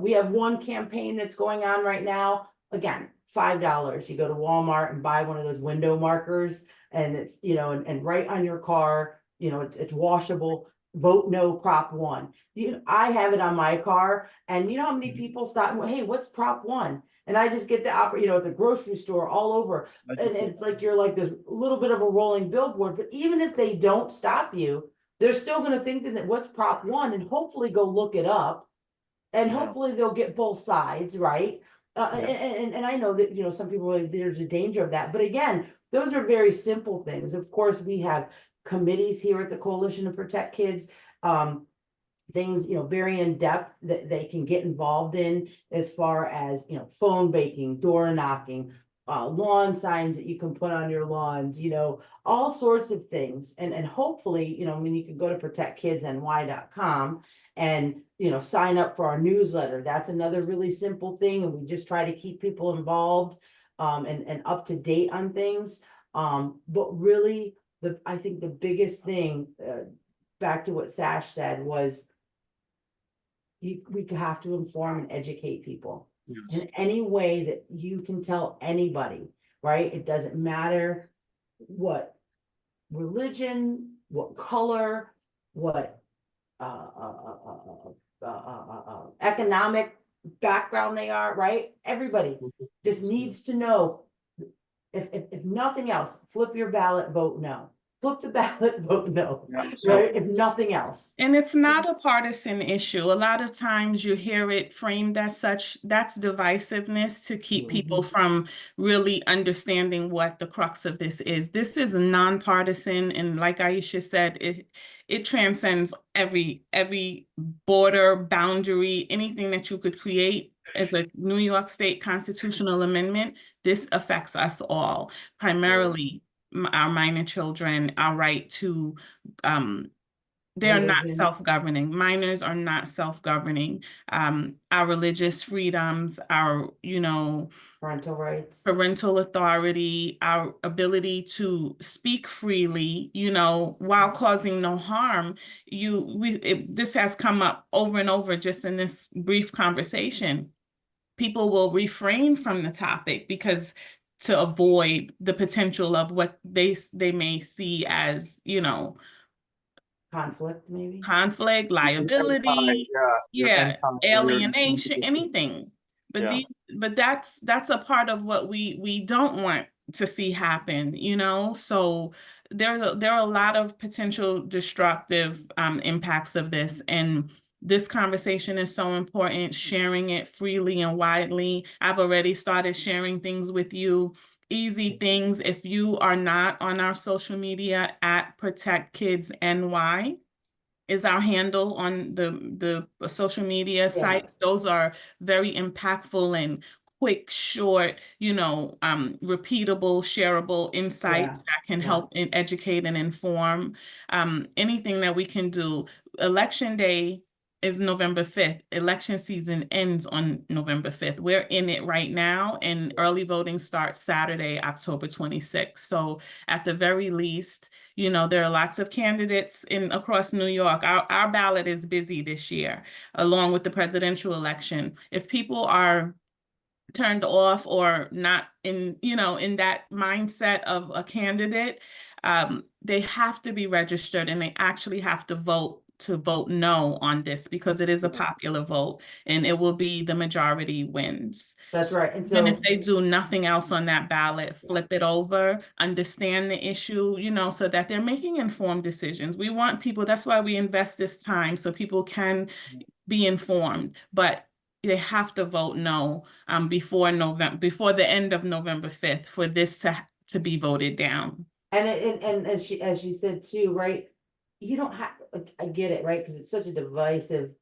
We have one campaign that's going on right now. Again, $5. You go to Walmart and buy one of those window markers, and it's, and write on your car, it's washable. Vote no Prop 1. I have it on my car, and you know how many people stop, hey, what's Prop 1? And I just get the at the grocery store all over. And it's like you're like this little bit of a rolling billboard. But even if they don't stop you, they're still going to think that what's Prop 1, and hopefully go look it up, and hopefully they'll get both sides, right? And I know that some people, there's a danger of that, but again, those are very simple things. Of course, we have committees here at the Coalition to Protect Kids, things, very in depth that they can get involved in, as far as, phone baking, door knocking, lawn signs that you can put on your lawns, all sorts of things. And hopefully, you can go to protectkidsny.com and, sign up for our newsletter. That's another really simple thing. And we just try to keep people involved, and up to date on things. But really, I think the biggest thing, back to what Sash said, was we have to inform and educate people in any way that you can tell anybody, right? It doesn't matter what religion, what color, what economic background they are, right? Everybody just needs to know, if nothing else, flip your ballot, vote no. Flip the ballot, vote no, Yeah, right? If nothing else. And it's not a partisan issue. A lot of times you hear it framed as such. That's divisiveness to keep people from really understanding what the crux of this is. This is nonpartisan, and like Aisha said, it transcends every border, boundary, anything that you could create as a New York State constitutional amendment. This affects us all, primarily our minor children, our right to they're not Religion. self-governing. Minors are not self-governing. Our religious freedoms, our, Parental rights. parental authority, our ability to speak freely, while causing no harm. This has come up over and over just in this brief conversation. People will refrain from the topic because to avoid the potential of what they may see as, Conflict, maybe. conflict, liability, You're yeah, you're alienation, anything. But Yeah. that's a part of what we don't want to see happen, So there are a lot of potential destructive impacts of this, and this conversation is so important, sharing it freely and widely. I've already started sharing things with you. Easy things. If you are not on our social media, at Protect Kids NY is our handle on the social media sites. Those are very impactful and quick, short, repeatable, shareable insights that can help and educate and inform. Anything that we can do. Election Day is November 5th. Election season ends on November 5th. We're in it right now, and early voting starts Saturday, October 26th. So at the very least, there are lots of candidates across New York. Our ballot is busy this year, along with the presidential election. If people are turned off or not in that mindset of a candidate, they have to be registered, and they actually have to vote no on this, because it is a popular vote and it will be the majority wins. That's right. And even so, if they do nothing else on that ballot, flip it over, understand the issue, so that they're making informed decisions. We want people, that's why we invest this time, so people can be informed, but they have to vote no before the end of November 5th for this to be voted down. and as she said too, right? You don't have, I get it, right? Because it's such a divisive,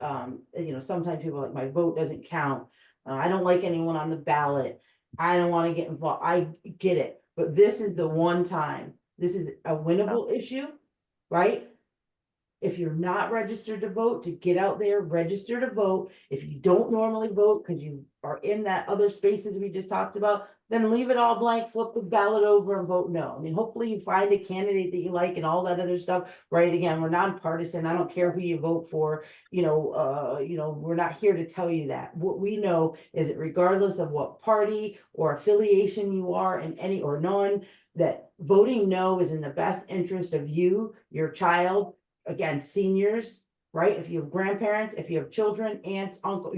sometimes people are like, my vote doesn't count. I don't like anyone on the ballot. I don't want to get involved. I get it. But this is the one time, this is a winnable issue, right? If you're not registered to vote, to get out there, register to vote. If you don't normally vote because you are in that other spaces we just talked about, then leave it all blank, flip the ballot over and vote no. I mean, hopefully you find a candidate that you like and all that other stuff, right? Again, we're nonpartisan. I don't care who you vote for. We're not here to tell you that. What we know is that regardless of what party or affiliation you are in, any or none, that voting no is in the best interest of you, your child, again, seniors, right? If you have grandparents, if you have children, aunts, uncle,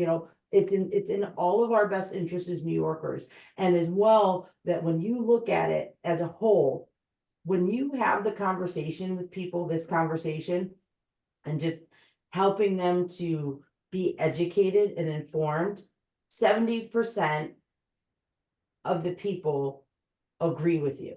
it's in all of our best interests as New Yorkers. And as well, that when you look at it as a whole, when you have the conversation with people, this conversation, and just helping them to be educated and informed, 70% of the people agree with you.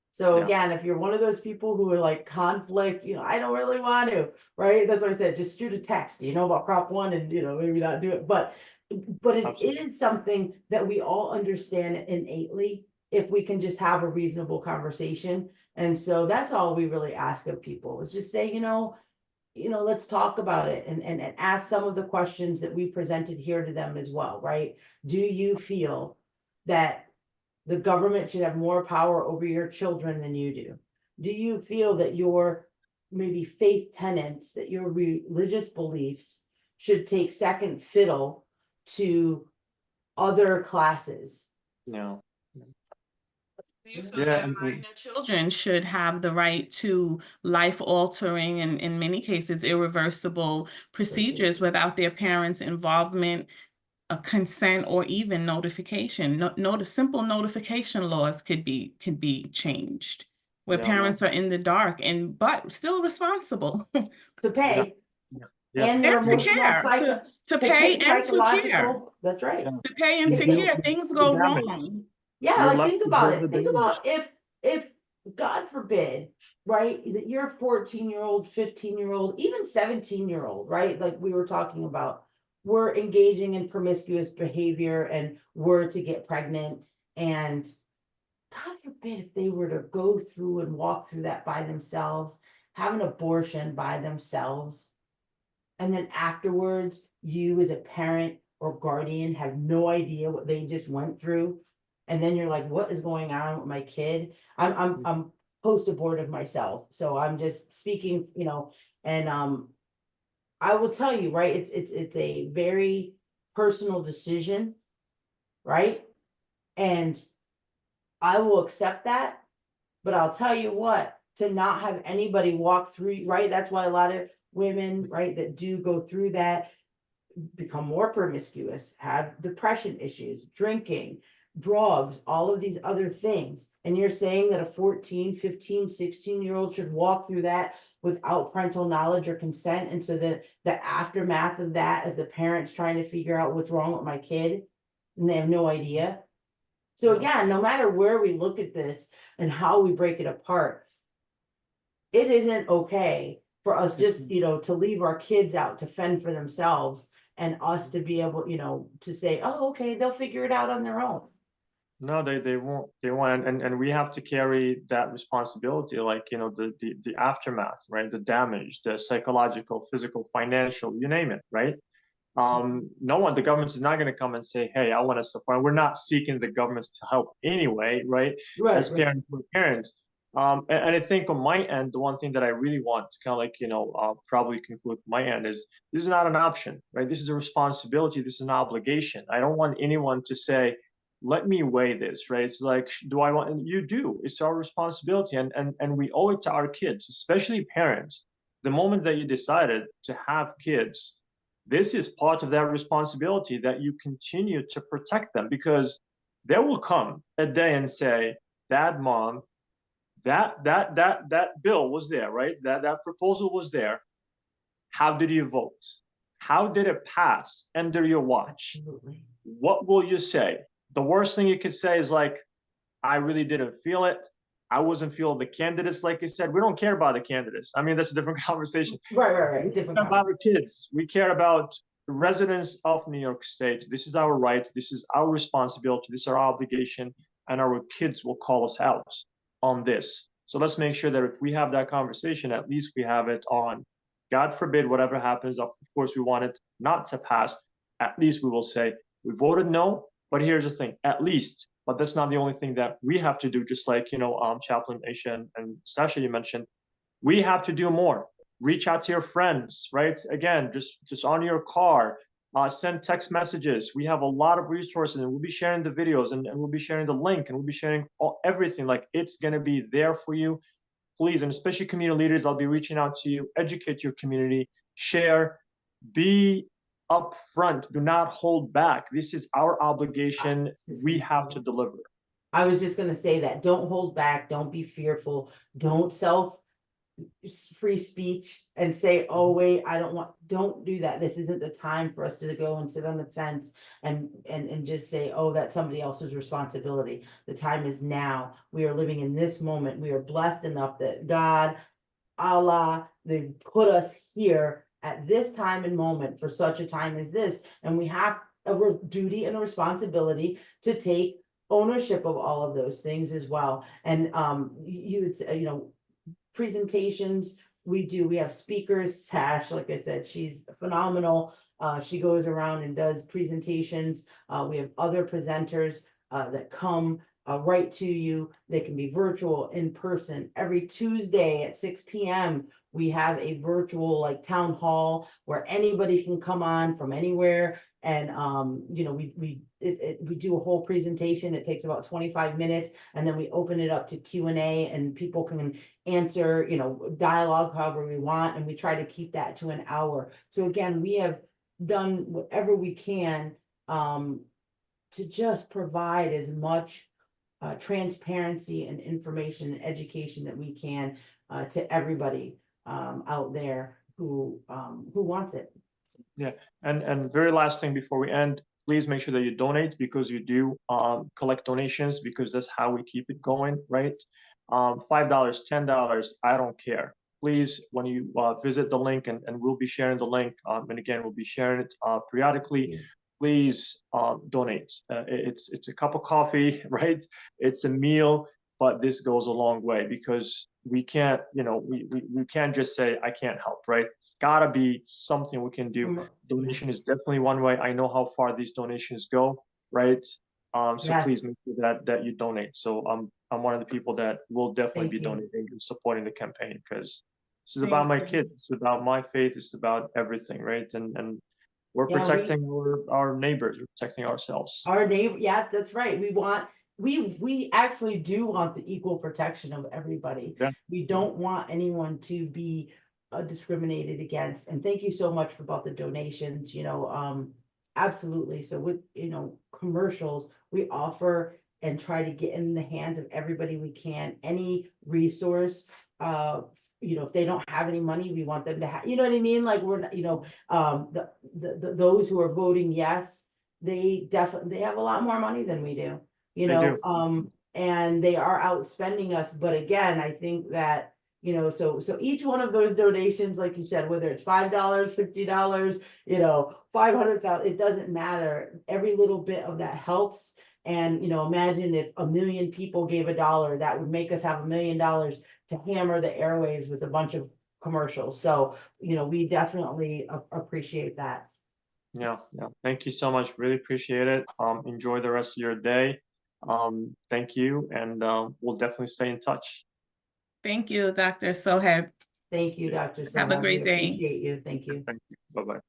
So again, if you're one of those people who are like conflict, I don't really want to, right? That's what I said, just shoot a text, about Prop 1 and, maybe not do it. But it is something that we all understand innately if we can just have a reasonable conversation. And so that's all we really ask of people is just say, let's talk about it and ask some of the questions that we presented here to them as well, right? Do you feel that the government should have more power over your children than you do? Do you feel that your maybe faith tenets, that your religious beliefs should take second fiddle to other classes? No. Do you feel Yeah, that minor children should have the right to life-altering and in many cases irreversible procedures without their parents' involvement, consent, or even notification? Simple notification laws could be changed, where yeah, parents are in the dark but still responsible To pay. yeah, And their and to emotional care, psycho, to pay and to care, psychological, that's right. yeah. to pay and You to do care. the Things go damage. wrong. Yeah, You're like left think to about bear the it. Think damage. about if God forbid, right, that you're a 14-year-old, 15-year-old, even 17-year-old, right? Like we were talking about, were engaging in promiscuous behavior and were to get pregnant. And God forbid if they were to go through and walk through that by themselves, have an abortion by themselves. And then afterwards, you as a parent or guardian have no idea what they just went through. And then you're like, what is going on with my kid? I'm post-abortive myself. So I'm just speaking, and I will tell you, right, it's a very personal decision, right? And I will accept that, but I'll tell you what, to not have anybody walk through, right? That's why a lot of women, right, that do go through that become more promiscuous, have depression issues, drinking, drugs, all of these other things. And you're saying that a 14, 15, 16-year-old should walk through that without parental knowledge or consent. And so the aftermath of that is the parents trying to figure out what's wrong with my kid, and they have no idea. So again, no matter where we look at this and how we break it apart, it isn't okay for us just, to leave our kids out to fend for themselves and us to be able, to say, oh, okay, they'll figure it out on their own. No, they won't, and we have to carry that responsibility, like, the aftermath, right? The damage, the psychological, physical, financial, you name it, right? No one, the government is not going to come and say, hey, I want to support. We're not seeking the governments to help anyway, right? Right, As right. parents, we're parents. And I think on my end, the one thing that I really want to kind of like, probably conclude from my end is this is not an option, right? This is a responsibility. This is an obligation. I don't want anyone to say, let me weigh this, right? It's like, do I want, and you do, it's our responsibility. And we owe it to our kids, especially parents. The moment that you decided to have kids, this is part of that responsibility that you continue to protect them, because there will come a day and say, dad, mom, that bill was there, right? That proposal was there. How did you vote? How did it pass under your watch? Absolutely. What will you say? The worst thing you could say is like, I really didn't feel it. I wasn't feeling the candidates, like you said. We don't care about the candidates. I mean, that's a different conversation. Right. We Different care about conversation. our kids. We care about the residents of New York State. This is our right. This is our responsibility. This is our obligation. And our kids will call us out on this. So let's make sure that if we have that conversation, at least we have it on. God forbid, whatever happens, of course, we want it not to pass. At least we will say, we voted no, but here's the thing, at least. But that's not the only thing that we have to do, just like, Chaplain Aisha and Sasha, you mentioned. We have to do more. Reach out to your friends, right? Again, just on your car, send text messages. We have a lot of resources, and we'll be sharing the videos, and we'll be sharing the link, and we'll be sharing everything. Like, it's going to be there for you. Please, and especially community leaders, I'll be reaching out to you. Educate your community, share, be upfront. Do not hold back. This is our obligation. We have to deliver. I was just gonna say that. Don't hold back. Don't be fearful. Don't free speech and say, oh wait, don't do that. This isn't the time for us to go and sit on the fence and just say, oh, that's somebody else's responsibility. The time is now. We are living in this moment. We are blessed enough that God, Allah, they put us here at this time and moment for such a time as this. And we have a duty and a responsibility to take ownership of all of those things as well. And presentations, we have speakers. Sash, like I said, she's phenomenal. She goes around and does presentations. We have other presenters that come right to you. They can be virtual, in person. Every Tuesday at 6 p.m. we have a virtual town hall where anybody can come on from anywhere And, you know, we do a whole presentation. It takes about 25 minutes, and then we open it up to Q&A, and people can answer, you know, dialogue however we want, and we try to keep that to an hour. So again, we have done whatever we can to just provide as much transparency and information and education that we can to everybody out there who wants it. Yeah, and very last thing before we end, please make sure that you donate, because you do collect donations, because that's how we keep it going, right? $5, $10, I don't care. Please, when you visit the link, and we'll be sharing the link, and again, we'll be sharing it periodically. Please donate. It's a cup of coffee, right? It's a meal, but this goes a long way, because we can't, you know, we can't just say, I can't help, right? It's gotta be something we can do. Donation is definitely one way. I know how far these donations go, right? So please make sure that you donate. So I'm one of the people that will definitely be donating and supporting the campaign, because this is about my kids. It's about my faith. It's about everything, right? And we're protecting our neighbors. We're protecting ourselves. Our neighbor, yeah, that's right. We actually do want the equal protection of everybody. Yeah. We don't want anyone to be discriminated against. And thank you so much about the donations, you know, absolutely. So with, you know, commercials, we offer and try to get in the hands of everybody we can. Any resource, you know, if they don't have any money, we want them to have, you know what I mean? Like, we're not, you know, those who are voting yes, they have a lot more money than we do, you know, and they are outspending us. But again, I think that, you know, so each one of those donations, like you said, whether it's $5, $50, you know, 500,000, it doesn't matter. Every little bit of that helps. And, you know, imagine if 1 million people gave $1, that would make us have $1 million to hammer the airwaves with a bunch of commercials. So, you know, we definitely appreciate that. Yeah. Thank you so much. Really appreciate it. Enjoy the rest of your day. Thank you. And we'll definitely stay in touch. Thank you, Dr. Sohaib. Thank you, Dr. Sohaib. Have a great day. Appreciate you. Thank you. Thank you. Bye-bye.